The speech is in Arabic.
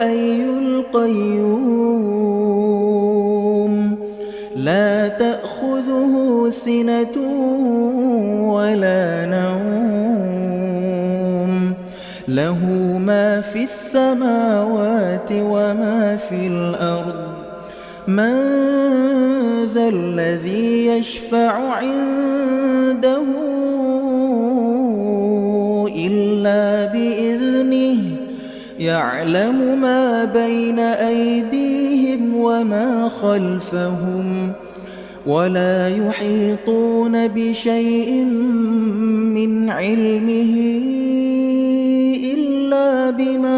الحي القيوم لا تأخذه سنة ولا نوم له ما في السماوات وما في الأرض من ذا الذي يشفع عنده إلا بإذنه يعلم ما بين أيديهم وما خلفهم ولا يحيطون بشيء من علمه إلا بما